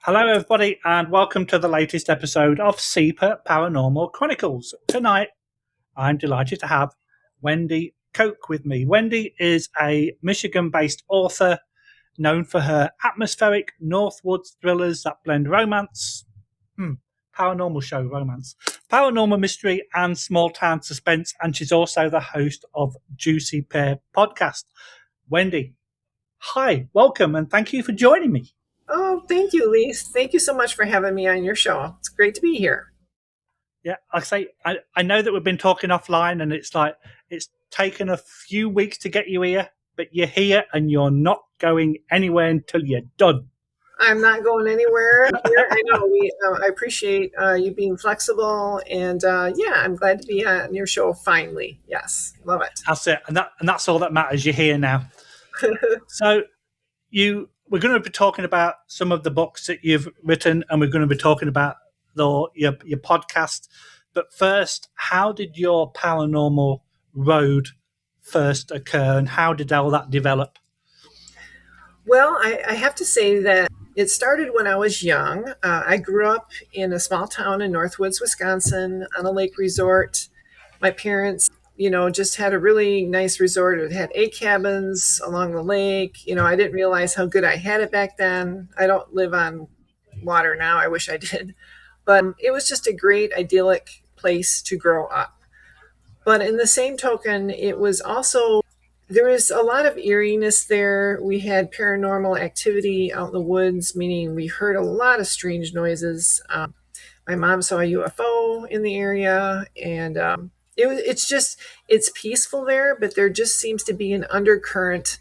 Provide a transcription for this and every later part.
Hello, everybody, and welcome to the latest episode of Super Paranormal Chronicles. Tonight, I'm delighted to have Wendy Kok with me. Wendy is a Michigan-based author known for her atmospheric Northwoods thrillers that blend romance, paranormal show romance, paranormal mystery, and small-town suspense, and she's also the host of Juicy Pear Podcast. Wendy, hi, welcome, and thank you for joining me. Oh, thank you, Lise. Thank you so much for having me on your show. It's great to be here. Yeah, I know that we've been talking offline, and it's taken a few weeks to get you here, but you're here and you're not going anywhere until you're done. I'm not going anywhere here. I know I appreciate you being flexible, and I'm glad to be on your show finally. Yes, love it. That's it, and that's all that matters. You're here now. So we're going to be talking about some of the books that you've written, and we're going to be talking about your podcast. But first, how did your paranormal road first occur, and how did all that develop? Well, I have to say that it started when I was young. I grew up in a small town in Northwoods, Wisconsin, on a lake resort. My parents just had a really nice resort. It had 8 cabins along the lake. I didn't realize how good I had it back then. I don't live on water now. I wish I did. But it was just a great, idyllic place to grow up. But in the same token, there was a lot of eeriness there. We had paranormal activity out in the woods, meaning we heard a lot of strange noises. My mom saw a UFO in the area, and it's peaceful there, but there just seems to be an undercurrent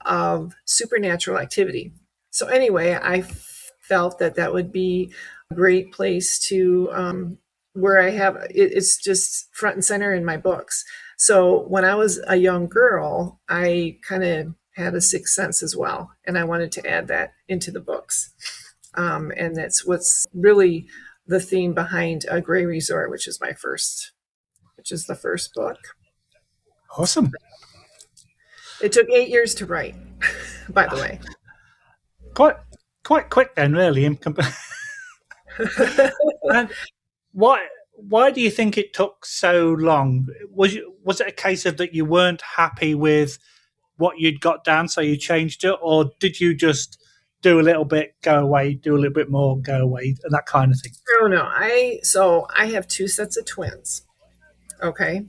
of supernatural activity. So anyway, I felt that would be a great place to where it's just front and center in my books. So when I was a young girl, I kind of had a sixth sense as well, and I wanted to add that into the books. And that's what's really the theme behind A Gray Resort, which is the first book. Awesome. It took 8 years to write, by the way. Quite quick then, really. And why do you think it took so long? Was it a case of that you weren't happy with what you'd got down, so you changed it, or did you just do a little bit, go away, do a little bit more, go away, and that kind of thing? No. I have 2 sets of twins. Okay.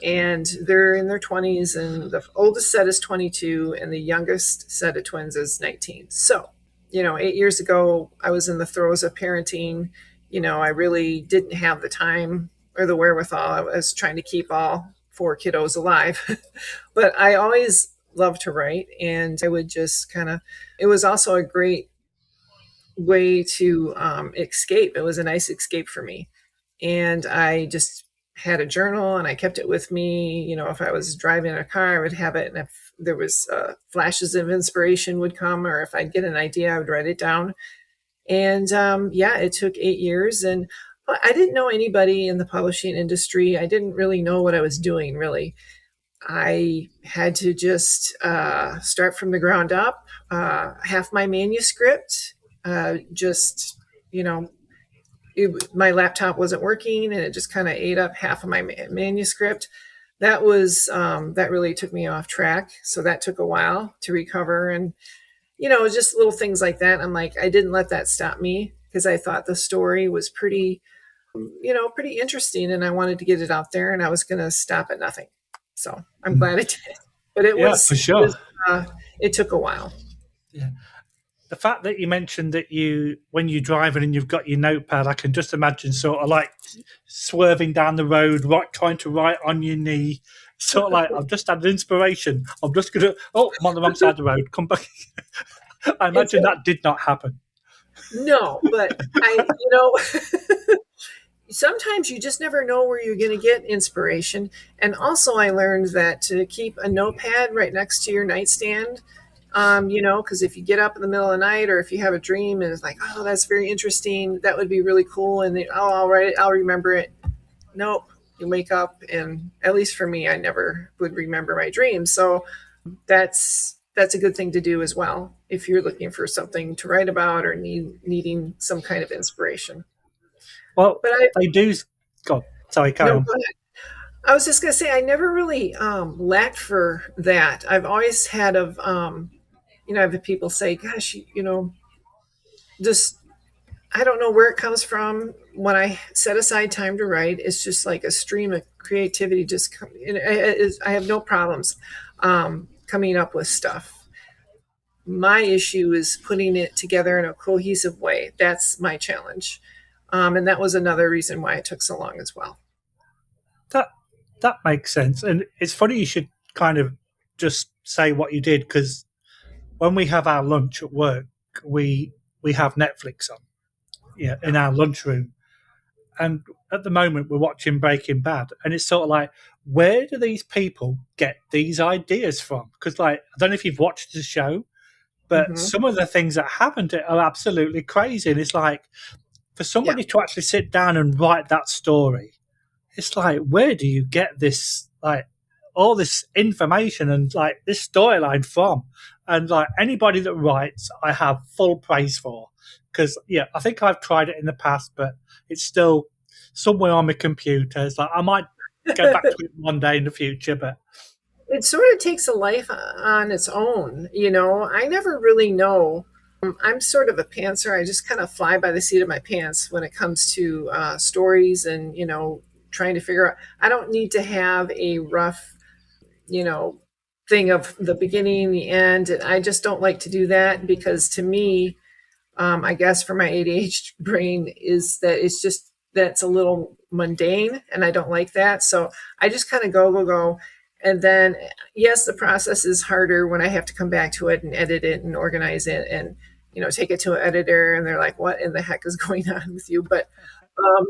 And they're in their 20s, and the oldest set is 22, and the youngest set of twins is 19. So, 8 years ago, I was in the throes of parenting. I really didn't have the time or the wherewithal. I was trying to keep all 4 kiddos alive. But I always loved to write, and I would just it was also a great way to escape. It was a nice escape for me. And I just had a journal, and I kept it with me. If I was driving a car, I would have it. And if there was flashes of inspiration would come, or if I'd get an idea, I would write it down. And it took 8 years. And I didn't know anybody in the publishing industry. I didn't really know what I was doing, really. I had to just start from the ground up. Half my manuscript, my laptop wasn't working, and it just kind of ate up half of my manuscript. That really took me off track. So that took a while to recover. And, just little things like that. I'm like, I didn't let that stop me, because I thought the story was pretty interesting, and I wanted to get it out there, and I was going to stop at nothing. So I'm glad it did. But for sure. It took a while. Yeah. The fact that you mentioned that when you're driving and you've got your notepad, I can just imagine sort of like swerving down the road, trying to write on your knee, sort of like, I've just had an inspiration. I'm just going to, I'm on the wrong side of the road, come back. I imagine that did not happen. No, but sometimes you just never know where you're going to get inspiration. And also I learned that to keep a notepad right next to your nightstand, because if you get up in the middle of the night, or if you have a dream and it's like, oh, that's very interesting, that would be really cool. And then, I'll write it, I'll remember it. Nope. You wake up, and at least for me, I never would remember my dreams. So that's that's a good thing to do as well if you're looking for something to write about or needing some kind of inspiration. Well, But I they do. God, sorry, carry no, on. go ahead. I was just gonna say I never really lacked for that. I've always had I've had people say, "Gosh, just I don't know where it comes from. When I set aside time to write, it's just like a stream of creativity. I have no problems coming up with stuff. My issue is putting it together in a cohesive way. That's my challenge, and that was another reason why it took so long as well. That that makes sense, and it's funny you should kind of just say what you did, because when we have our lunch at work, we have Netflix on, yeah, in our lunchroom, and at the moment we're watching Breaking Bad, and it's sort of like, where do these people get these ideas from? Because like, I don't know if you've watched the show, but Hmm. some of the things that happen to it are absolutely crazy, and it's like, for Yeah. somebody to actually sit down and write that story, it's like, where do you get this, like, all this information and like this storyline from? And like, anybody that writes, I have full praise for, because yeah, I think I've tried it in the past, but it's still somewhere on my computer. It's like, I might go back to it one day in the future, but It sort of takes a life on its own. I never really know. I'm sort of a pantser. I just kind of fly by the seat of my pants when it comes to stories and, trying to figure out. I don't need to have a rough, you know, thing of the beginning, the end. And I just don't like to do that because to me, I guess for my ADHD brain is that that's a little mundane and I don't like that. So I just kind of go. And then, yes, the process is harder when I have to come back to it and edit it and organize it and, take it to an editor and they're like, what in the heck is going on with you? But um,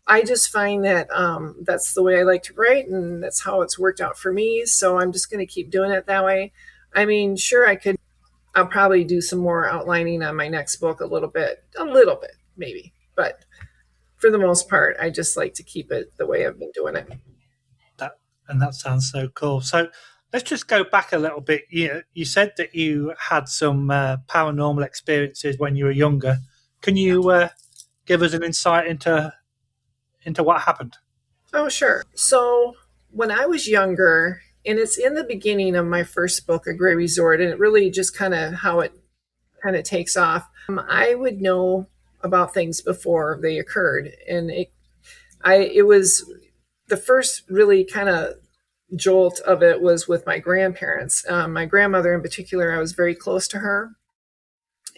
I just find that that's the way I like to write and that's how it's worked out for me. So I'm just going to keep doing it that way. I mean, sure, I'll probably do some more outlining on my next book a little bit, maybe. But for the most part, I just like to keep it the way I've been doing it. that, and that sounds so cool. So let's just go back a little bit. You said that you had some paranormal experiences when you were younger. Can you give us an insight into what happened? Oh, sure. So when I was younger, and it's in the beginning of my first book, A Gray Resort, and it really just kind of how it kind of takes off. I would know about things before they occurred, and it was the first really kind of jolt of it was with my grandparents. My grandmother, in particular, I was very close to her,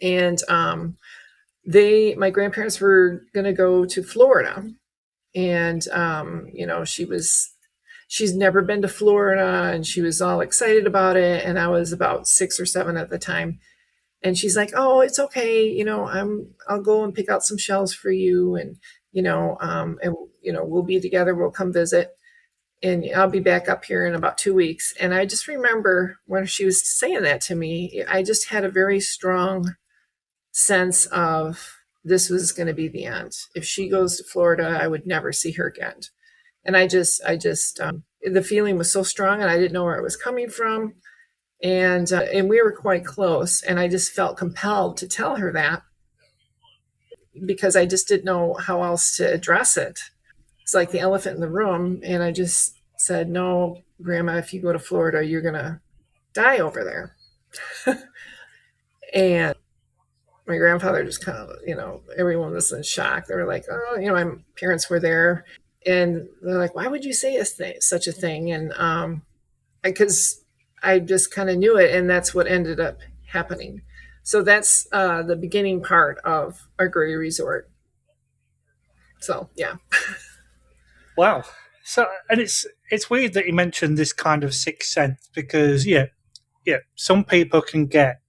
and my grandparents were going to go to Florida, and she's never been to Florida, and she was all excited about it, and I was about 6 or 7 at the time, and she's like, "Oh, it's okay, I'll go and pick out some shells for you, and we'll be together. We'll come visit." And I'll be back up here in about 2 weeks. And I just remember when she was saying that to me, I just had a very strong sense of this was going to be the end. If she goes to Florida, I would never see her again. And the feeling was so strong and I didn't know where it was coming from. And we were quite close. And I just felt compelled to tell her that because I just didn't know how else to address it. It's like the elephant in the room. And I just said, "No, Grandma, if you go to Florida, you're going to die over there." And my grandfather just kind of, everyone was in shock. They were like, "Oh, my parents were there." And they're like, "Why would you say such a thing?" And because I just kind of knew it. And that's what ended up happening. So that's the beginning part of our Gray Resort. So, yeah. Wow. So, and it's weird that you mentioned this kind of sixth sense, because some people can get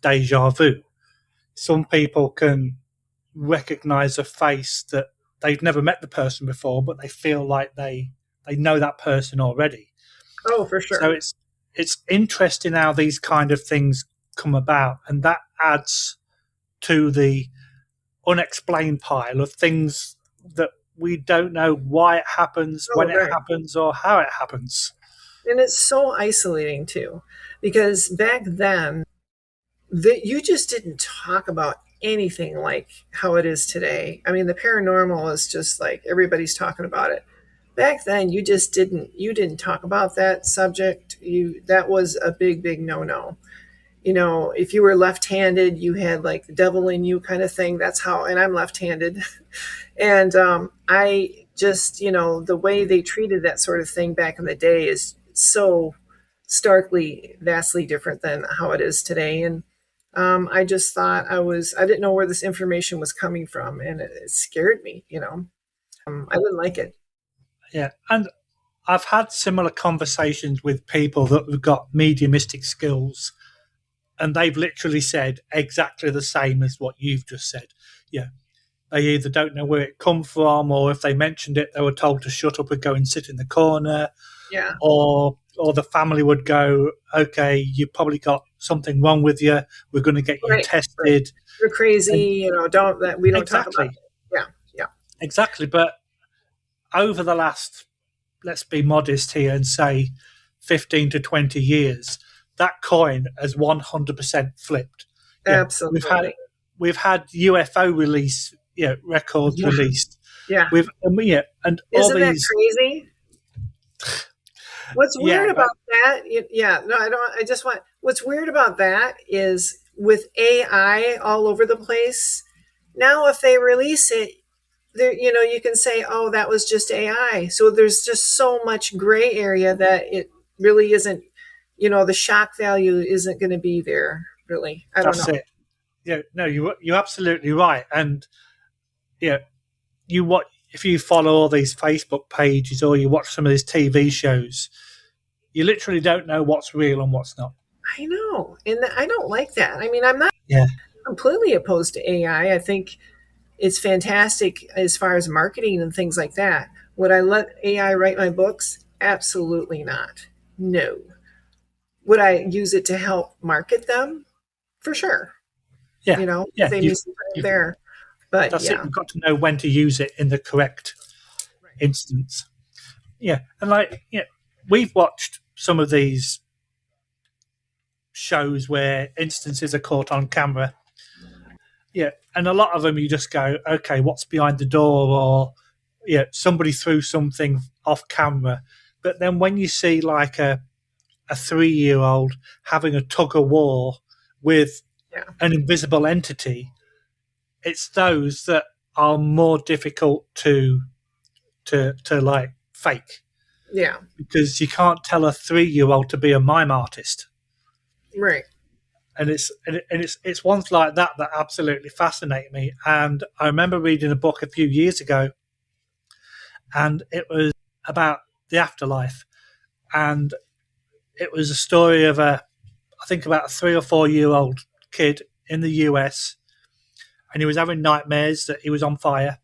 deja vu. Some people can recognize a face that they've never met the person before, but they feel like they know that person already. Oh, for So sure. it's interesting how these kind of things come about, and that adds to the unexplained pile of things that we don't know why it happens, Oh, when it right. happens, or how it happens. And it's so isolating too, because back then you just didn't talk about anything like how it is today. I mean, the paranormal is just like everybody's talking about it. Back then, you didn't talk about that subject. That was a big no no. If you were left-handed, you had like the devil in you kind of thing. That's how, and I'm left-handed. And I just, the way they treated that sort of thing back in the day is so starkly, vastly different than how it is today. And I just thought I didn't know where this information was coming from, and it scared me. I didn't like it. Yeah, and I've had similar conversations with people that have got mediumistic skills, and they've literally said exactly the same as what you've just said. Yeah, they either don't know where it come from, or if they mentioned it, they were told to shut up and go and sit in the corner. Yeah. Or the family would go, okay, you probably got something wrong with you. We're going to get you tested. Right. You're crazy. And, we don't talk exactly. about it. Yeah. Yeah. Exactly. But over the last, let's be modest here and say 15 to 20 years, that coin has 100% flipped. Yeah, absolutely. We've had UFO release, records released. Yeah. And isn't that crazy? What's weird about that? No, I don't. I just want. What's weird about that is with AI all over the place. Now, if they release it, there, you can say, "Oh, that was just AI." So there's just so much gray area that it really isn't. The shock value isn't going to be there. Really, I don't know. That's it. Yeah, no, you're absolutely right. And if you follow all these Facebook pages or you watch some of these TV shows, you literally don't know what's real and what's not. I know, and I don't like that. I mean, I'm not Yeah. completely opposed to AI. I think it's fantastic as far as marketing and things like that. Would I let AI write my books? Absolutely not. No. Would I use it to help market them? For sure. Yeah. Save me some time there. But that's it. You've got to know when to use it in the correct instance. Yeah. And we've watched some of these shows where instances are caught on camera. Yeah. And a lot of them you just go, okay, what's behind the door? Or somebody threw something off camera. But then when you see like a 3-year-old having a tug of war with an invisible entity, it's those that are more difficult to like fake. Yeah. Because you can't tell a 3-year-old to be a mime artist. Right. And it's ones like that that absolutely fascinate me. And I remember reading a book a few years ago, and it was about the afterlife. And it was a story of I think about a 3 or 4-year-old kid in the US, and he was having nightmares that he was on fire.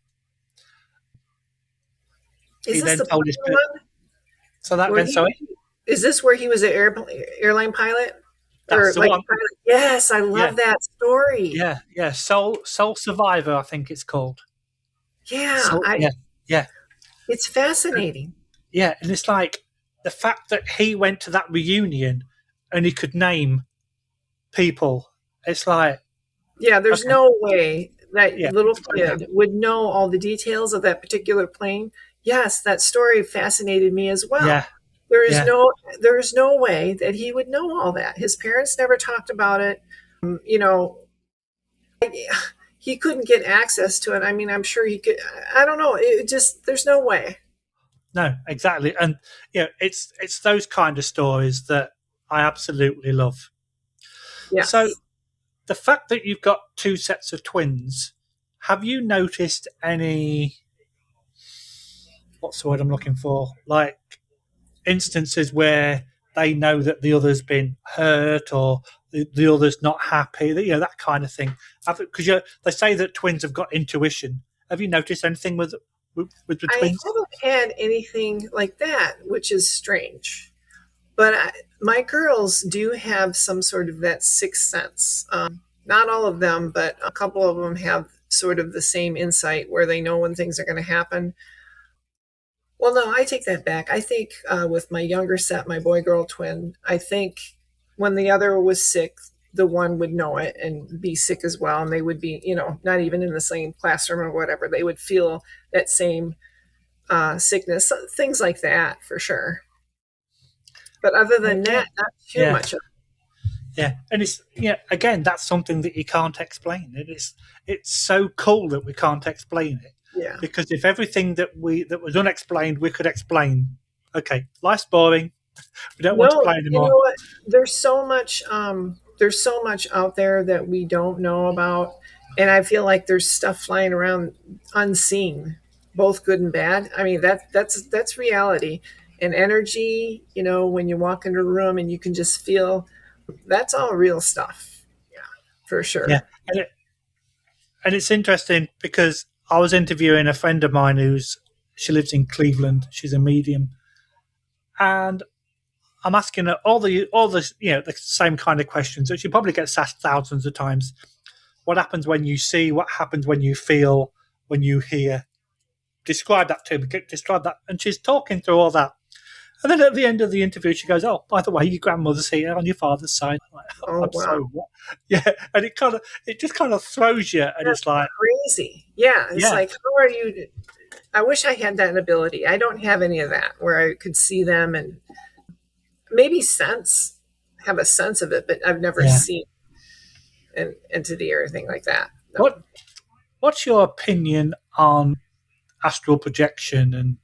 Is this the one? So that then, sorry? Is this where he was an airline pilot? That's the one. Yes, I love that story. Yeah. Soul Survivor, I think it's called. Yeah. Yeah. It's fascinating. Yeah, and it's like the fact that he went to that reunion and he could name people. It's like... Yeah, there's no way that little kid would know all the details of that particular plane. Yes, that story fascinated me as well. Yeah. There is no way that he would know all that. His parents never talked about it. He couldn't get access to it. I mean, I'm sure he could. I don't know. There's no way. No, exactly. And it's those kind of stories that I absolutely love. Yeah. So the fact that you've got 2 sets of twins, have you noticed any, what's the word I'm looking for? Like instances where they know that the other's been hurt or the other's not happy, that kind of thing. Because they say that twins have got intuition. Have you noticed anything with the twins? I haven't had anything like that, which is strange. But my girls do have some sort of that sixth sense. Not all of them, but a couple of them have sort of the same insight where they know when things are going to happen. Well, no, I take that back. I think with my younger set, my boy girl twin, I think when the other was sick, the one would know it and be sick as well. And they would be, not even in the same classroom or whatever. They would feel that same sickness, things like that for sure. But other than that, not too much. Yeah, and again, that's something that you can't explain. It's so cool that we can't explain it. Yeah. Because if everything that was unexplained we could explain, okay, life's boring. We don't want to play anymore. You know what? There's so much out there that we don't know about, and I feel like there's stuff flying around unseen, both good and bad. I mean, that's reality. And energy, when you walk into a room and you can just feel, that's all real stuff. Yeah, for sure. Yeah, and it's interesting because I was interviewing a friend of mine she lives in Cleveland. She's a medium, and I'm asking her all the the same kind of questions that she probably gets asked thousands of times. What happens when you see? What happens when you feel? When you hear? Describe that to me. Describe that. And she's talking through all that. And then at the end of the interview, she goes, "Oh, by the way, your grandmother's here on your father's side." I'm like, oh, wow. Sorry, what? Yeah, and it just kind of throws you, and that's it's like crazy. Yeah, it's like, how are you? I wish I had that ability. I don't have any of that where I could see them and maybe have a sense of it, but I've never seen an entity or anything like that. No. What's your opinion on astral projection and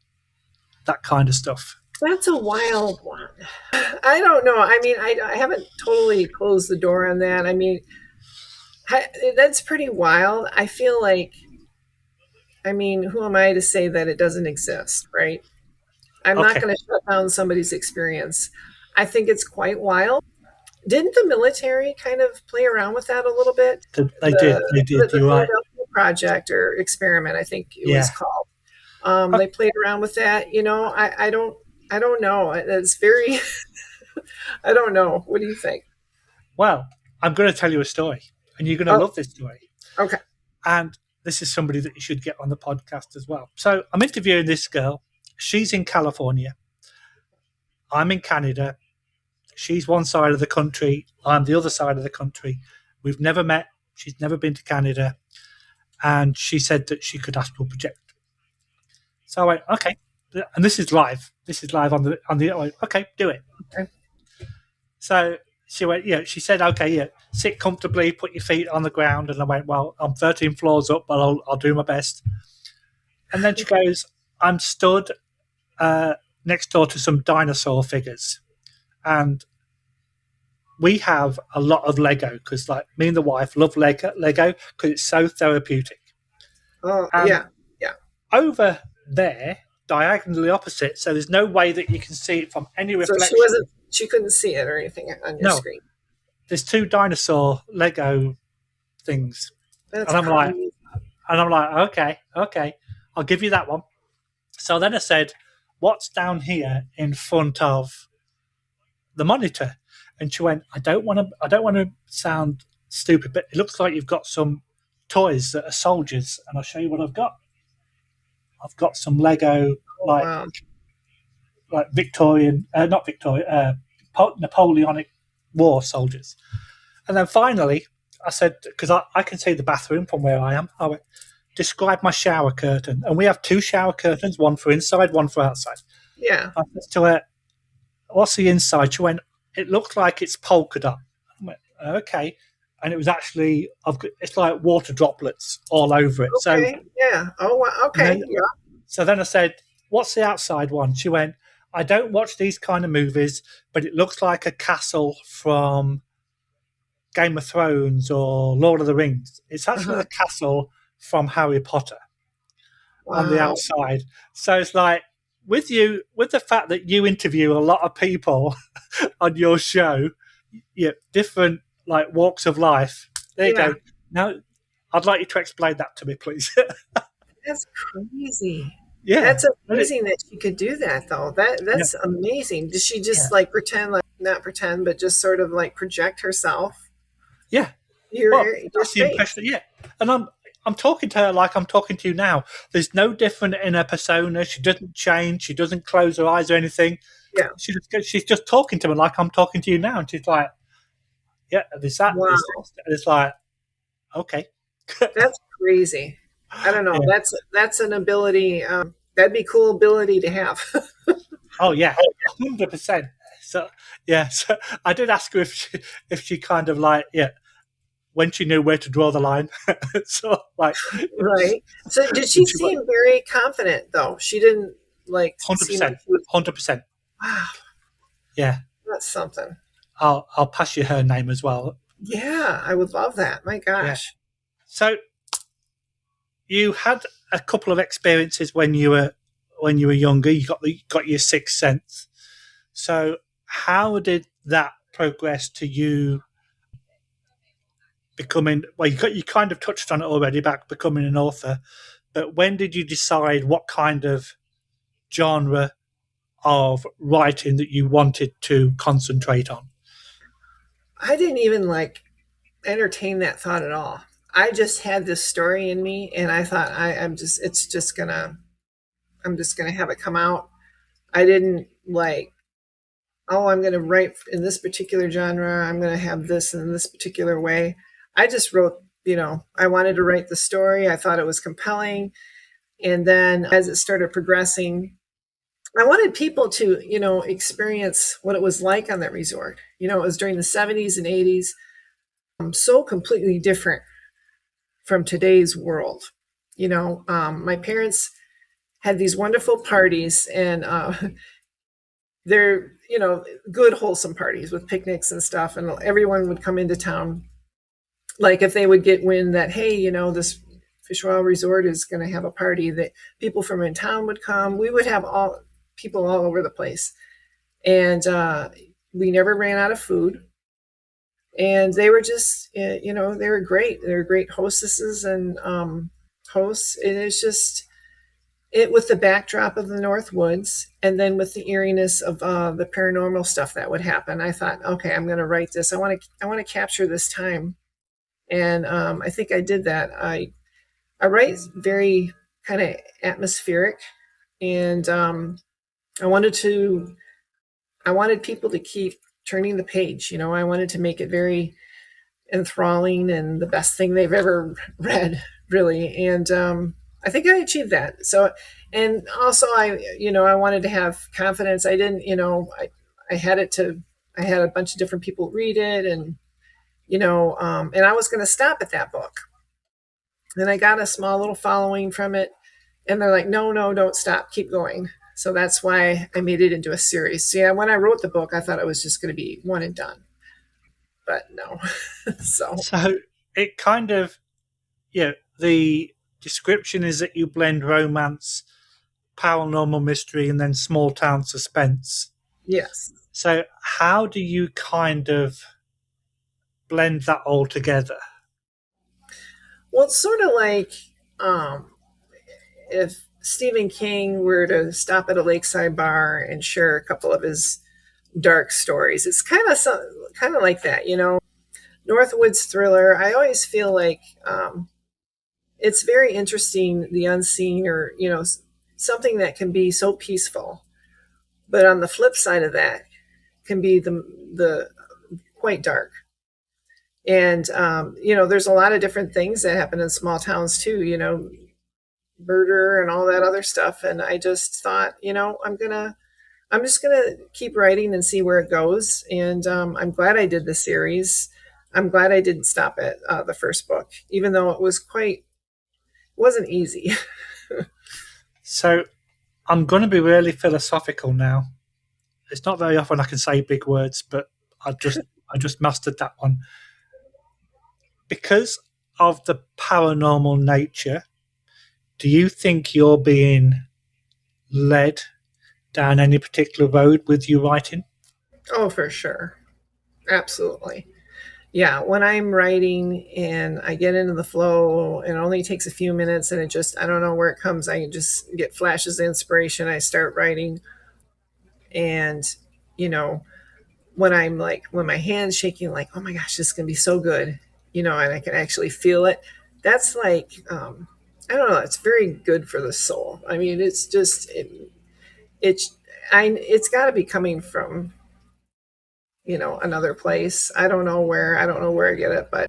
that kind of stuff? That's a wild one. I don't know. I mean, I haven't totally closed the door on that. I mean, that's pretty wild. I feel like, who am I to say that it doesn't exist, right? I'm not going to shut down somebody's experience. I think it's quite wild. Didn't the military kind of play around with that a little bit? They did. The Philadelphia project or experiment, I think it was called. They played around with that. I don't know. It's very, I don't know. What do you think? Well, I'm going to tell you a story, and you're going to love this story. Okay. And this is somebody that you should get on the podcast as well. So I'm interviewing this girl. She's in California. I'm in Canada. She's one side of the country. I'm the other side of the country. We've never met. She's never been to Canada. And she said that she could astral project. So I went, okay. And this is live. This is live on the okay, do it. Okay. So she went, she said, okay, sit comfortably, put your feet on the ground. And I went, well, I'm 13 floors up, but I'll do my best. And then she goes, I'm stood next door to some dinosaur figures. And we have a lot of Lego because, like, me and the wife love Lego because it's so therapeutic. Oh, yeah. Over there, diagonally opposite, so there's no way that you can see it from any reflection. So she couldn't see it or anything on your screen. There's two dinosaur Lego things. That's and I'm crazy. like, okay, I'll give you that one. So then I said, what's down here in front of the monitor? And she went, I don't want to sound stupid, but it looks like you've got some toys that are soldiers, and I'll show you what I've got. I've got some Lego, like Victorian, not Victorian, Napoleonic War soldiers. And then finally, I said, because I can see the bathroom from where I am, I went, describe my shower curtain. And we have two shower curtains, one for inside, one for outside. Yeah. I said to her, what's the inside? She went, it looks like it's polka dot. I went, okay. And it was actually, it's like water droplets all over it. Okay, so yeah. Oh, okay. So then I said, what's the outside one? She went, I don't watch these kind of movies, but it looks like a castle from Game of Thrones or Lord of the Rings. It's actually the castle from Harry Potter on the outside. So it's like, with the fact that you interview a lot of people on your show, different like walks of life. There you go. Now, I'd like you to explain that to me, please. That's crazy. Yeah, that's amazing that she could do that, though. That's amazing. Does she just like pretend, like not pretend, but just sort of like project herself? Yeah, Your that's the impression. Yeah, and I'm talking to her like I'm talking to you now. There's no different in her persona. She doesn't change. She doesn't close her eyes or anything. Yeah. She's just talking to me like I'm talking to you now. And she's like, yeah, there's that. Wow. There's this. And it's like, okay. That's crazy. I don't know. Yeah. That's an ability. That'd be a cool ability to have. Oh yeah, 100%. So yeah, so I did ask her if she kind of like when she knew where to draw the line. So like, Right. So did she seem very confident though? She didn't like seem like 100%, she was, 100%. wow, Yeah, that's something. I'll pass you her name as well. Yeah, I would love that. My Yeah. gosh. So you had a couple of experiences when you were younger. You got your sixth sense. So how did that progress to you becoming? Well, you kind of touched on it already about becoming an author, but when did you decide what kind of genre of writing that you wanted to concentrate on? I didn't even like entertain that thought at all. I just had this story in me and I thought I'm just gonna have it come out. I didn't like, oh, I'm gonna write in this particular genre, I'm gonna have this in this particular way. I just wrote, I wanted to write the story. I thought it was compelling. And then as it started progressing, I wanted people to, experience what it was like on that resort. It was during the 70s and 80s, so completely different from today's world. My parents had these wonderful parties, and they're, good, wholesome parties with picnics and stuff. And everyone would come into town. Like if they would get wind that, hey, this Fish Oil Resort is going to have a party, that people from in town would come. We would have people all over the place. And we never ran out of food. And they were just, they were great. They were great hostesses and hosts. And it's just, it with the backdrop of the Northwoods, and then with the eeriness of the paranormal stuff that would happen. I thought, okay, I'm going to write this. I want to capture this time. And I think I did that. I write very kind of atmospheric, and I wanted people to keep turning the page. I wanted to make it very enthralling and the best thing they've ever read, really. And I think I achieved that. So, and also I wanted to have confidence. I didn't, I had a bunch of different people read it, and and I was going to stop at that book. And I got a small little following from it, and they're like, no, don't stop, keep going. So that's why I made it into a series. So yeah, when I wrote the book, I thought it was just going to be one and done, but no. So it kind of, the description is that you blend romance, paranormal mystery, and then small town suspense. Yes. So how do you kind of blend that all together? Well, it's sort of like if Stephen King were to stop at a lakeside bar and share a couple of his dark stories. It's kind of like that, Northwoods thriller. I always feel like it's very interesting, the unseen, or something that can be so peaceful, but on the flip side of that can be the quite dark. And there's a lot of different things that happen in small towns too, murder and all that other stuff. And I just thought, I'm just gonna keep writing and see where it goes. And I'm glad I did the series. I'm glad I didn't stop at the first book, even though it wasn't easy. So I'm going to be really philosophical now. It's not very often I can say big words, but I just mastered that one. Because of the paranormal nature, do you think you're being led down any particular road with your writing? Oh, for sure. Absolutely. Yeah, when I'm writing and I get into the flow, it only takes a few minutes, and I don't know where it comes. I just get flashes of inspiration. I start writing, and, when my hand's shaking, like, oh my gosh, this is going to be so good, and I can actually feel it, that's like, I don't know, it's very good for the soul. I mean, it's just, it's, it's got to be coming from, another place. I don't know where I get it, but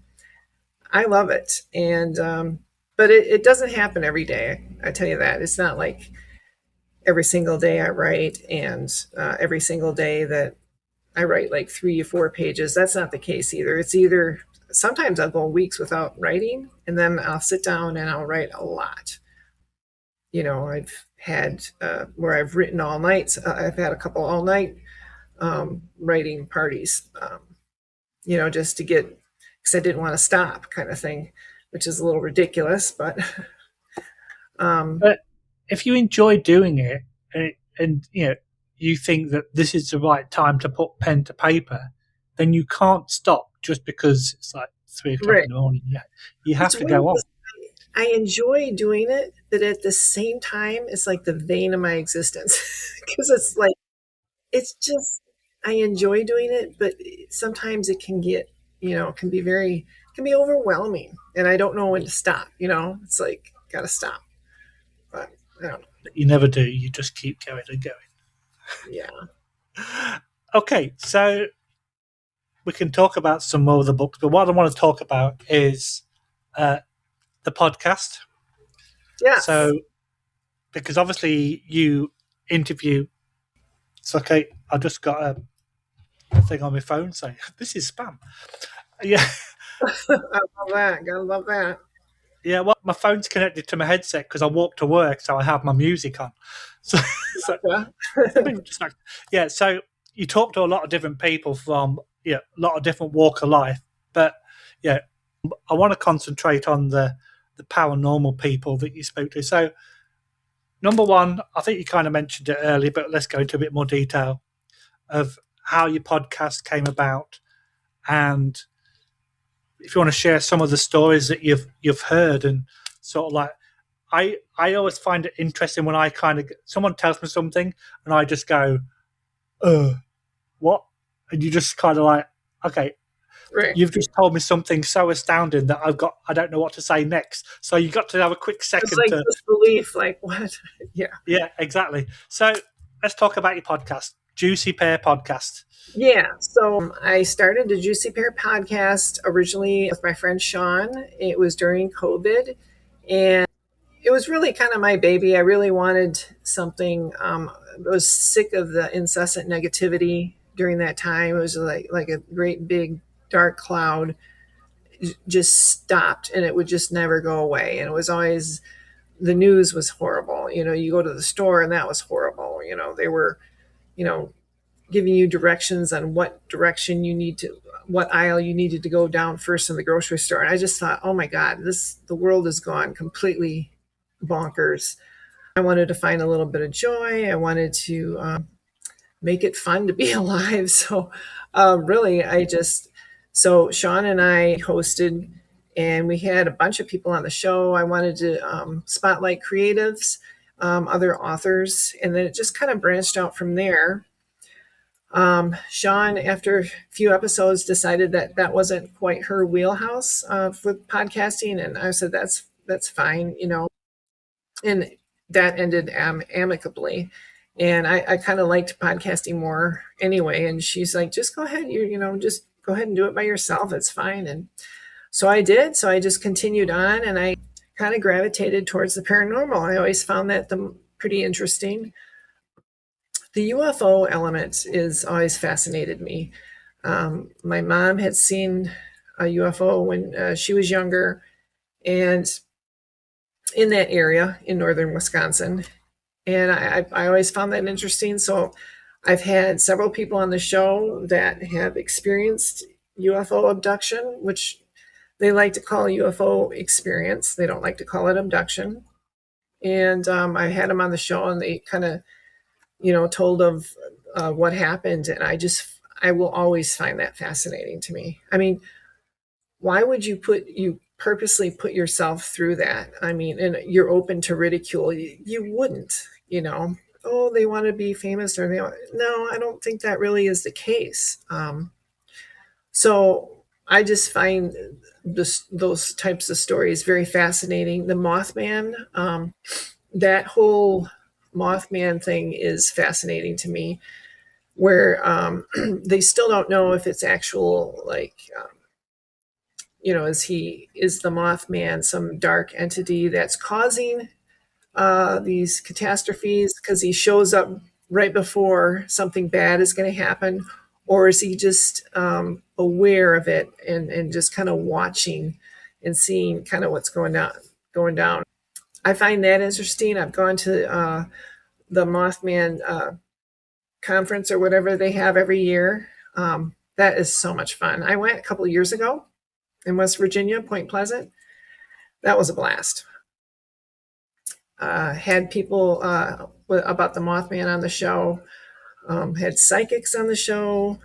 I love it. And, but it doesn't happen every day. I tell you that. It's not like every single day I write and every single day that I write like 3 or 4 pages. That's not the case either. It's either sometimes I'll go weeks without writing and then I'll sit down and I'll write a lot. I've had where I've written all night. I've had a couple all night writing parties, just to get, because I didn't want to stop kind of thing, which is a little ridiculous, but. But if you enjoy doing it and you think that this is the right time to put pen to paper, then you can't stop just because it's like 3 o'clock Right. in the morning. You have It's to go on. I enjoy doing it, but at the same time, it's like the vein of my existence because it's like, it's just, I enjoy doing it, but sometimes it can get, can be overwhelming and I don't know when to stop, it's like, gotta stop. But I don't know. You never do. You just keep going and going. Yeah. Okay, so we can talk about some more of the books, but what I want to talk about is the podcast. Yeah. So, because obviously you interview. It's okay. I just got a thing on my phone saying this is spam. Yeah. I love that. Gotta love that. Yeah, well, my phone's connected to my headset because I walk to work, so I have my music on. So yeah. So you talk to a lot of different people from a lot of different walk of life, but I want to concentrate on the paranormal people that you spoke to. So, number one, I think you kind of mentioned it earlier, but let's go into a bit more detail of how your podcast came about, and if you want to share some of the stories that you've heard, and sort of like, I always find it interesting when I kind of someone tells me something and I just go, what? And you just kind of like, okay, Right. you've just told me something so astounding that I don't know what to say next. So you got to have a quick second it's like to disbelief, like what? Yeah, exactly. So let's talk about your podcast, Juicy Pear Podcast. Yeah. So I started the Juicy Pear Podcast originally with my friend Sean. It was during COVID, and it was really kind of my baby. I really wanted something. I was sick of the incessant negativity during that time. It was like a great big dark cloud just stopped, and it would just never go away. And it was always, the news was horrible. You go to the store and that was horrible. They were, giving you directions on what aisle you needed to go down first in the grocery store. And I just thought, oh my God, the world has gone completely bonkers. I wanted to find a little bit of joy. I wanted to make it fun to be alive. So really, so Sean and I hosted, and we had a bunch of people on the show. I wanted to spotlight creatives, other authors, and then it just kind of branched out from there. Sean, after a few episodes, decided that that wasn't quite her wheelhouse with podcasting, and I said that's fine, and that ended amicably. And I kind of liked podcasting more anyway. And she's like, just go ahead, just go ahead and do it by yourself. It's fine. And so I did. So I just continued on, and I kind of gravitated towards the paranormal. I always found that pretty interesting. The UFO element is always fascinated me. My mom had seen a UFO when she was younger, and in that area in northern Wisconsin. And I always found that interesting. So I've had several people on the show that have experienced UFO abduction, which they like to call UFO experience. They don't like to call it abduction. And I had them on the show, and they kind of, told of what happened. And I will always find that fascinating to me. I mean, why would you purposely put yourself through that? I mean, and you're open to ridicule. You wouldn't, oh, they want to be famous, no, I don't think that really is the case. So I just find those types of stories very fascinating. The Mothman, that whole Mothman thing is fascinating to me, where they still don't know if it's actual, like, is the Mothman some dark entity that's causing these catastrophes because he shows up right before something bad is going to happen, or is he just aware of it and just kind of watching and seeing kind of what's going down. I find that interesting. I've gone to the Mothman conference or whatever they have every year. That is so much fun. I went a couple of years ago in West Virginia, Point Pleasant. That was a blast. Had people about the Mothman on the show, had psychics on the show,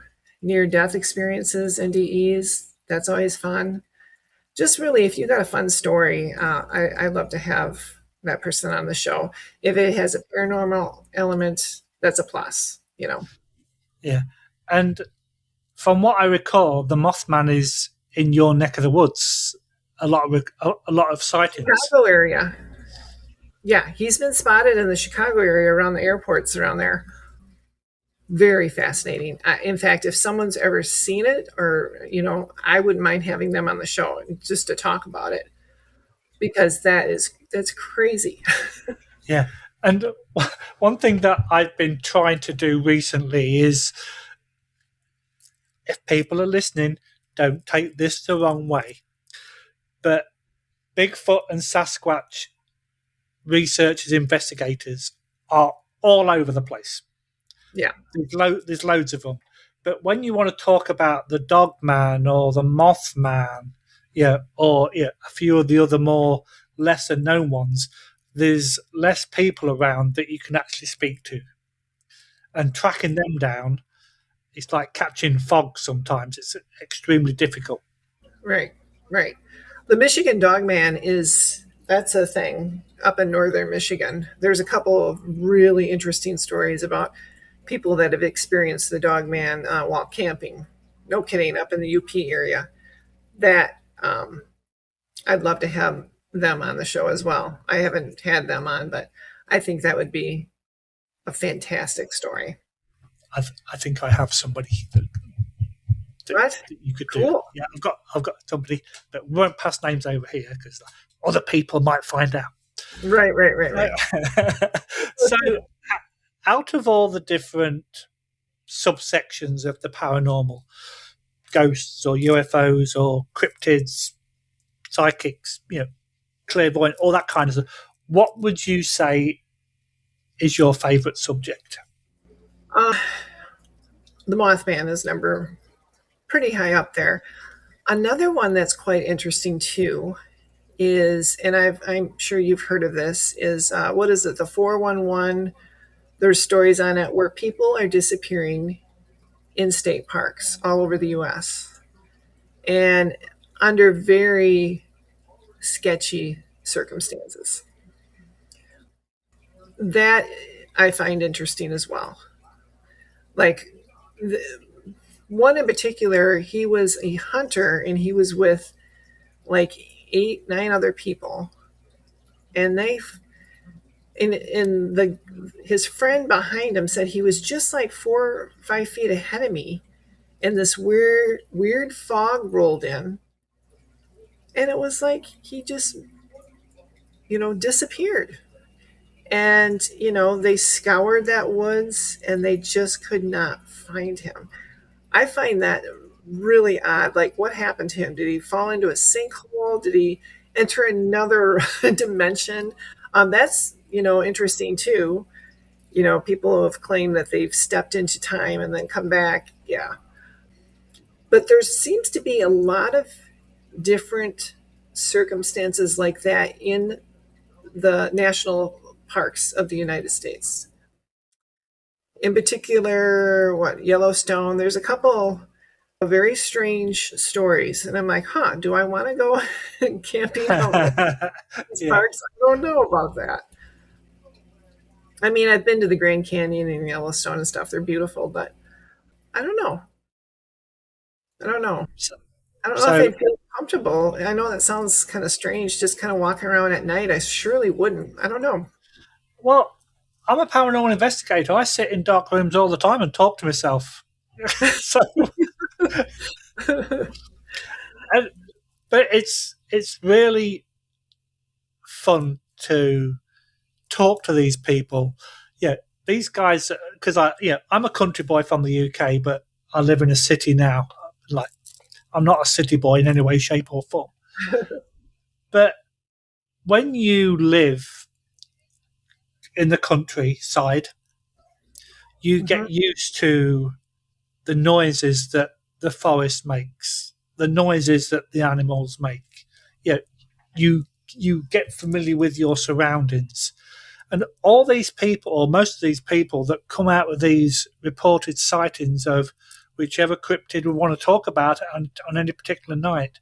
near death experiences, NDEs. That's always fun. Just really, if you got a fun story, I love to have that person on the show. If it has a paranormal element, that's a plus. Yeah. And from what I recall, the Mothman is in your neck of the woods. A lot of sightings. Chicago area. Yeah, he's been spotted in the Chicago area around the airports around there. Very fascinating. In fact, if someone's ever seen it, or I wouldn't mind having them on the show just to talk about it, because that's crazy. Yeah. And one thing that I've been trying to do recently is, if people are listening, don't take this the wrong way, but Bigfoot and Sasquatch researchers, investigators are all over the place. Yeah. There's loads of them. But when you want to talk about the Dogman or the Mothman, or a few of the other more lesser known ones, there's less people around that you can actually speak to. And tracking them down, it's like catching fog sometimes. It's extremely difficult. Right. Right. The Michigan Dogman that's a thing up in northern Michigan. There's a couple of really interesting stories about people that have experienced the Dogman while camping. No kidding, up in the UP area. That I'd love to have them on the show as well. I haven't had them on, but I think that would be a fantastic story. I think I have somebody that What? you could do. Cool. Yeah, I've got somebody, but we won't pass names over here because other people might find out. Right. So, out of all the different subsections of the paranormal, ghosts or UFOs or cryptids, psychics, clairvoyant, all that kind of stuff, what would you say is your favorite subject? The Mothman is pretty high up there. Another one that's quite interesting too is, and I'm sure you've heard of this, is what is it? The 411. There's stories on it where people are disappearing in state parks all over the U.S. and under very sketchy circumstances. That I find interesting as well. Like one in particular, he was a hunter and he was with like 8, 9 other people, and his friend behind him said he was just like 4 or 5 feet ahead of me, and this weird fog rolled in, and it was like he just disappeared. And they scoured that woods and they just could not find him. I find that really odd. Like, what happened to him? Did he fall into a sinkhole? Did he enter another dimension? That's interesting too. People have claimed that they've stepped into time and then come back. Yeah, but there seems to be a lot of different circumstances like that in the national parks of the United States. In particular, Yellowstone, there's a couple of very strange stories. And I'm like, do I want to go camping out these parks? I don't know about that. I mean, I've been to the Grand Canyon and Yellowstone and stuff. They're beautiful, but I don't know. I don't know if So, I'd feel comfortable. I know that sounds kind of strange, just kind of walking around at night. I surely wouldn't. I don't know. well, I'm a paranormal investigator. I sit in dark rooms all the time and talk to myself. So, and, but it's really fun to talk to these people. Yeah, these guys, because I'm a country boy from the UK, but I live in a city now. Like, I'm not a city boy in any way, shape, or form. But when you live in the countryside, you get used to the noises that the forest makes, the noises that the animals make. Yeah, you get familiar with your surroundings. And all these people, or most of these people that come out with these reported sightings of whichever cryptid we want to talk about on any particular night,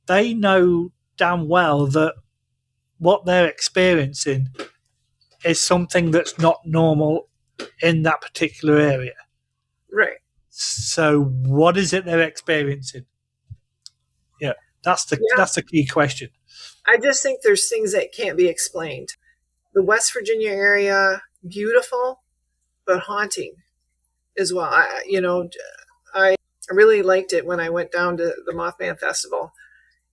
they know damn well that what they're experiencing is something that's not normal in that particular area. Right. So what is it they're experiencing? Yeah, that's the key question. I just think there's things that can't be explained. The West Virginia area, beautiful, but haunting as well. I really liked it when I went down to the Mothman Festival,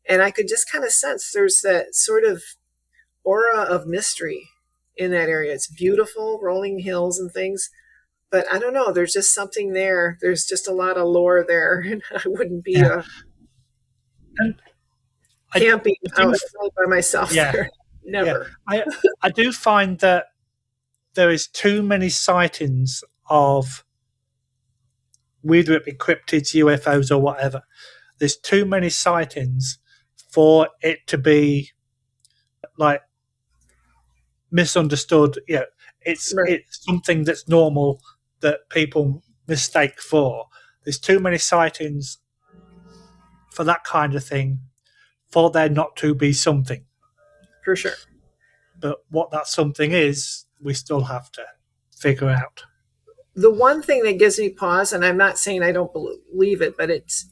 and I could just kind of sense there's that sort of aura of mystery in that area. It's beautiful, rolling hills and things, but I don't know. There's just something there. There's just a lot of lore there, and I wouldn't be camping out by myself there. Never. Yeah. I do find that there is too many sightings of, whether it be cryptids, UFOs, or whatever. There's too many sightings for it to be like misunderstood. Yeah, it's something that's normal that people mistake for. There's too many sightings for that kind of thing for there not to be something. For sure. But what that something is, we still have to figure out. The one thing that gives me pause, and I'm not saying I don't believe it, but it's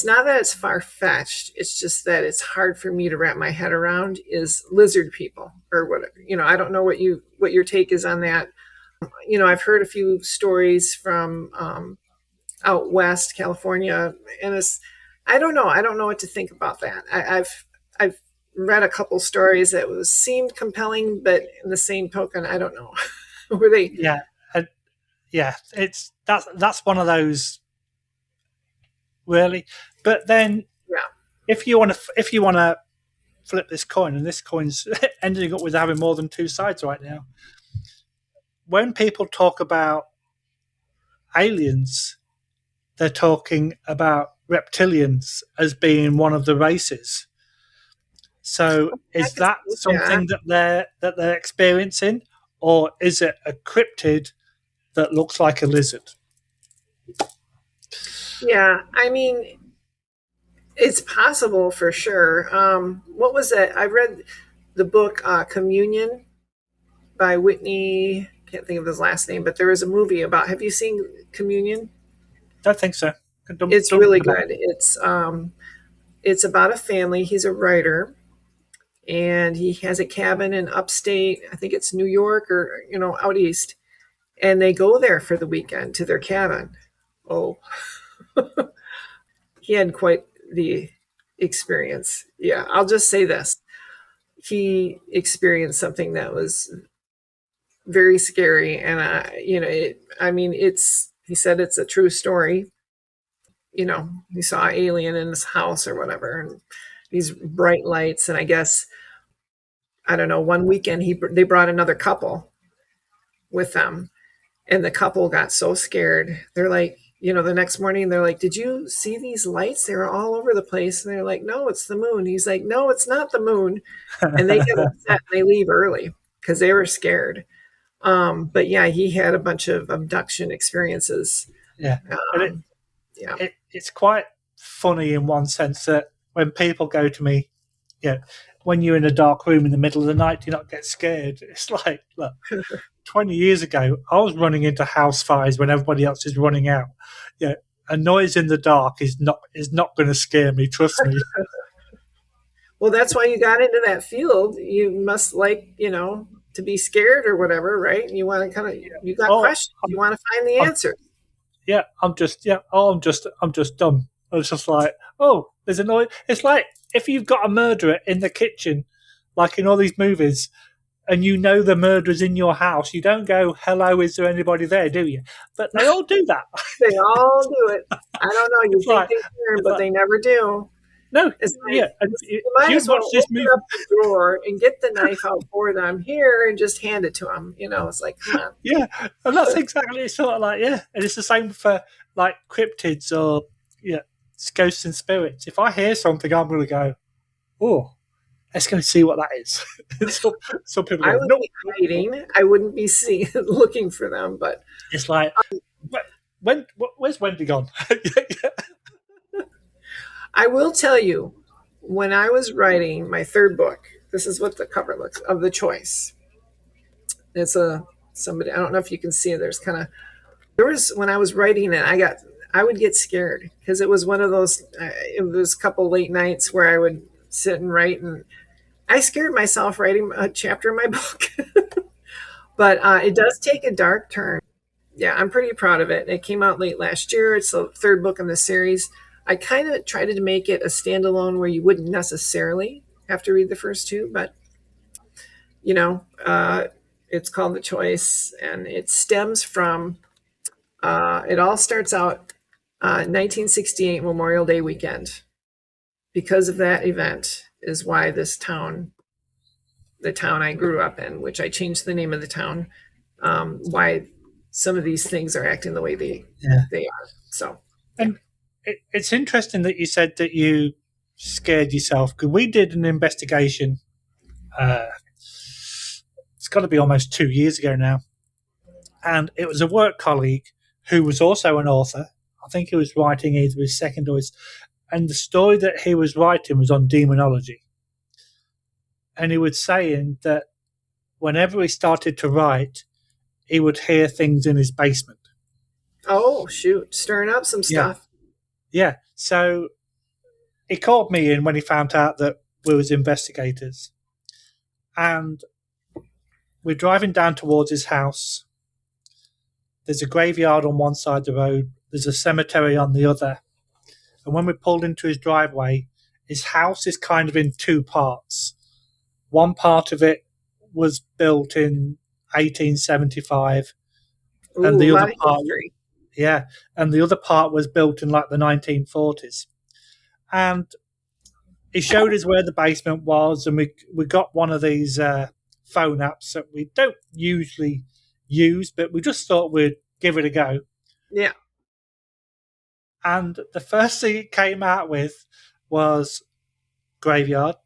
not that it's far-fetched. It's just that it's hard for me to wrap my head around is lizard people or whatever. I don't know what your take is on that. I've heard a few stories from out west, California, and I don't know. I don't know what to think about that. I've read a couple stories that seemed compelling, but in the same token, I don't know. Were they? Yeah. That's one of those. Really, but then if you want to flip this coin, and this coin's ending up with having more than two sides right now. When people talk about aliens, they're talking about reptilians as being one of the races. So is that something that they're experiencing, or is it a cryptid that looks like a lizard? Yeah, I mean, it's possible for sure. What was that? I read the book Communion by Whitney. Can't think of his last name, but there was a movie about. Have you seen Communion? I think so. It's really good. It's about a family. He's a writer, and he has a cabin in upstate. I think it's New York or out east, and they go there for the weekend to their cabin. Oh. He had quite the experience. Yeah, I'll just say this. He experienced something that was very scary. And, he said it's a true story. He saw an alien in his house or whatever, and these bright lights. And I guess, I don't know, one weekend they brought another couple with them. And the couple got so scared. They're like, the next morning they're like, did you see these lights? They were all over the place. And they're like, no, it's the moon. He's like, no, it's not the moon. And they get upset and they leave early because they were scared. But yeah, he had a bunch of abduction experiences. Yeah. It's quite funny in one sense that when people go to me, when you're in a dark room in the middle of the night, do you not get scared? It's like, look, 20 years ago, I was running into house fires when everybody else is running out. Yeah, a noise in the dark is not going to scare me. Trust me. Well, that's why you got into that field. You must like, to be scared or whatever, right? And you want to you got Oh, questions. You want to find the I'm, answer. yeah. I'm just dumb. I was just like, oh, there's a noise. It's like if you've got a murderer in the kitchen, like in all these movies, and you know the murderer's in your house, you don't go, hello, is there anybody there, do you? But they all do that. They all do it. I don't know. You It's think like, they can, it's but like they never do. no, It's like, yeah. And you if might you as well watch this open movie, up the drawer and get the knife out for them here and just hand it to them. It's like, come on. yeah, and that's exactly it's sort of like and it's the same for like cryptids or ghosts and spirits. If I hear something, I'm going to go, oh, let's go see what that is. some people I go, would no. be hiding. I wouldn't be looking for them, but It's like, where's Wendy gone? I will tell you, when I was writing my third book, this is what the cover looks of The Choice. It's somebody, I don't know if you can see it. When I was writing it, I would get scared because it was one of those, it was a couple late nights where I would sit and write, and I scared myself writing a chapter in my book. But it does take a dark turn. Yeah, I'm pretty proud of it. It came out late last year. It's the third book in the series. I kind of tried to make it a standalone where you wouldn't necessarily have to read the first two, but it's called The Choice, and it stems from. It all starts out 1968 Memorial Day weekend. Because of that event is why this town, the town I grew up in, which I changed the name of the town, why some of these things are acting the way they are. So, and it's interesting that you said that you scared yourself because we did an investigation. It's got to be almost 2 years ago now, and it was a work colleague who was also an author. I think he was writing either his second or his, and the story that he was writing was on demonology. And he was saying that whenever he started to write, he would hear things in his basement. Oh, shoot. Stirring up some stuff. Yeah. So he called me in when he found out that we was investigators. And we're driving down towards his house. There's a graveyard on one side of the road. There's a cemetery on the other. And when we pulled into his driveway, his house is kind of in two parts. One part of it was built in 1875, and the other part, and the other part was built in like the 1940s. And he showed us where the basement was, and we got one of these phone apps that we don't usually use, but we just thought we'd give it a go. Yeah. And the first thing it came out with was graveyard,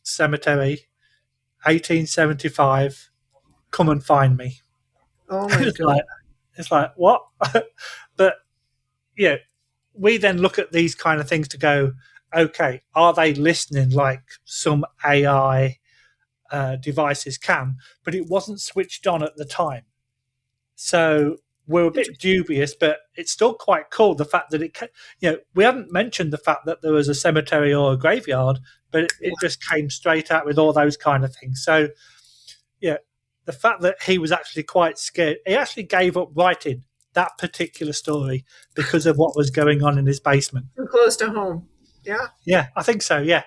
cemetery, 1875, come and find me. Oh my God. It's like, what? But, we then look at these kind of things to go, okay, are they listening like some AI devices can? But it wasn't switched on at the time. So we're a bit dubious, but it's still quite cool. The fact that we haven't mentioned the fact that there was a cemetery or a graveyard, but it just came straight out with all those kind of things. So, the fact that he was actually quite scared, he actually gave up writing that particular story because of what was going on in his basement. Too close to home. Yeah. Yeah, I think so. Yeah.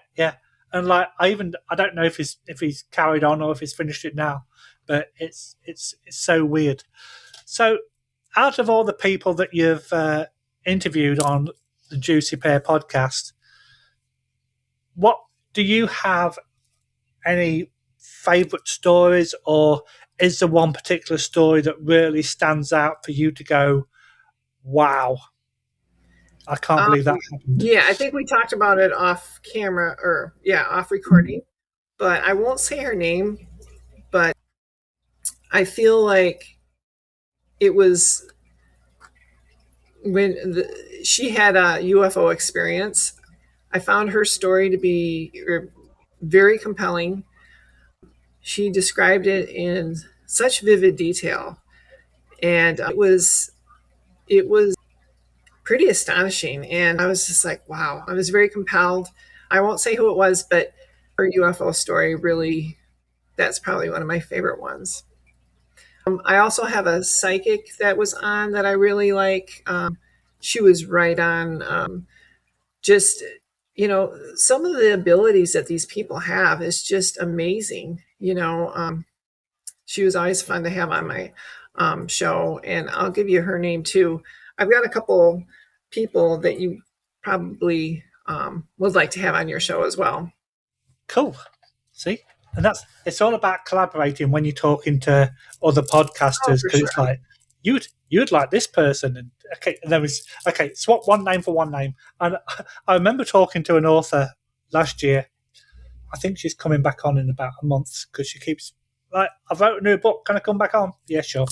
And like, I don't know if he's carried on or if he's finished it now, but it's so weird. So, out of all the people that you've interviewed on the Juicy Pear podcast, do you have any favourite stories, or is there one particular story that really stands out for you to go, wow, I can't believe that happened? Yeah, I think we talked about it off camera off recording, but I won't say her name, but I feel like it was when she had a UFO experience. I found her story to be very compelling. She described it in such vivid detail, and it was pretty astonishing. And I was just like, wow, I was very compelled. I won't say who it was, but her UFO story really, that's probably one of my favorite ones. I also have a psychic that was on that I really like. She was right on. Just, some of the abilities that these people have is just amazing. She was always fun to have on my show, and I'll give you her name too. I've got a couple people that you probably would like to have on your show as well. Cool. See, and it's all about collaborating when you're talking to other podcasters, because it's like you'd like this person, and there was swap one name for one name. And I remember talking to an author last year. I think she's coming back on in about a month, because she keeps like, I've wrote a new book. Can I come back on? Yeah, sure.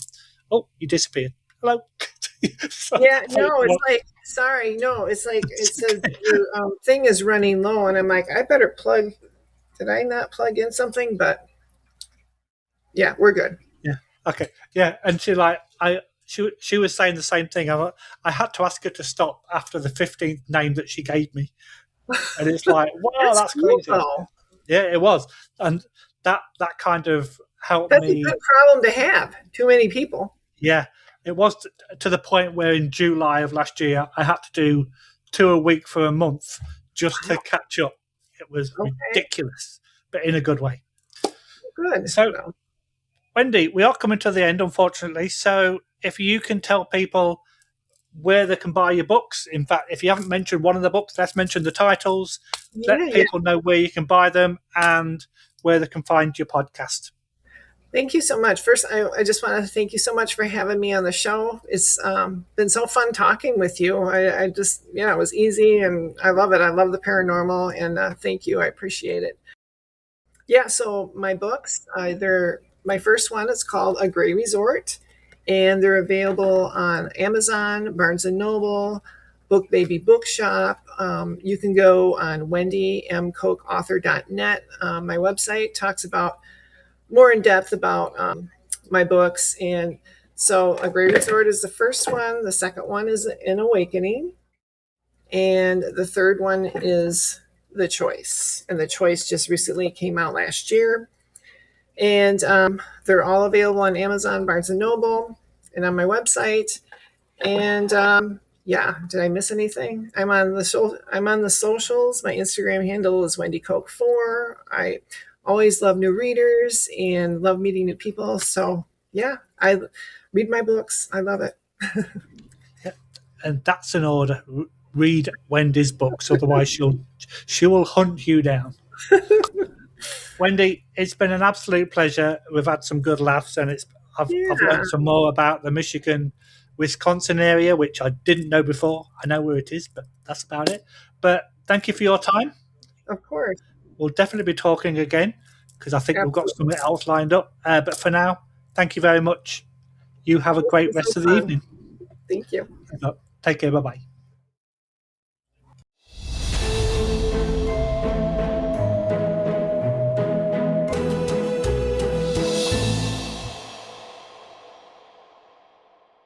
Oh, you disappeared. Hello. So, yeah, no, it's like, sorry, no, it's like it says your thing is running low, and I'm like, I better plug. Did I not plug in something? But yeah, we're good. Yeah. Okay. Yeah, and she was saying the same thing. I had to ask her to stop after the 15th name that she gave me, and it's like, wow, that's cool, crazy. Though. Yeah, it was, and that kind of helped that's me. That's a good problem to have. Too many people. Yeah, it was to the point where in July of last year I had to do 2 a week for a month just to catch up. It was ridiculous, but in a good way. Good. So, Wendy, we are coming to the end, unfortunately. So, if you can tell people where they can buy your books. In fact, if you haven't mentioned one of the books, let's mention the titles. Let people know where you can buy them and where they can find your podcast. Thank you so much. First, I just want to thank you so much for having me on the show. It's been so fun talking with you. I just, it was easy, and I love it. I love the paranormal, and thank you. I appreciate it. Yeah, so my books, my first one is called A Gray Resort, and they're available on Amazon, Barnes & Noble, Book Baby Bookshop. You can go on wendymkokauthor.net. My website talks about more in depth about my books. And so A Gray Resort is the first one. The second one is An Awakening. And the third one is The Choice. And The Choice just recently came out last year. And they're all available on Amazon, Barnes & Noble, and on my website. And did I miss anything? I'm on the socials. My Instagram handle is Wendy Kok 4. I always love new readers and love meeting new people. So yeah, I read my books. I love it. Yeah. And that's an order. Read Wendy's books, otherwise she will hunt you down. Wendy, it's been an absolute pleasure. We've had some good laughs, and I've learned some more about the Michigan, Wisconsin area, which I didn't know before. I know where it is, but that's about it. But thank you for your time. Of course. We'll definitely be talking again, because I think we've got something else lined up. But for now, thank you very much. You have a great rest of the evening. Thank you. Take care. Bye-bye.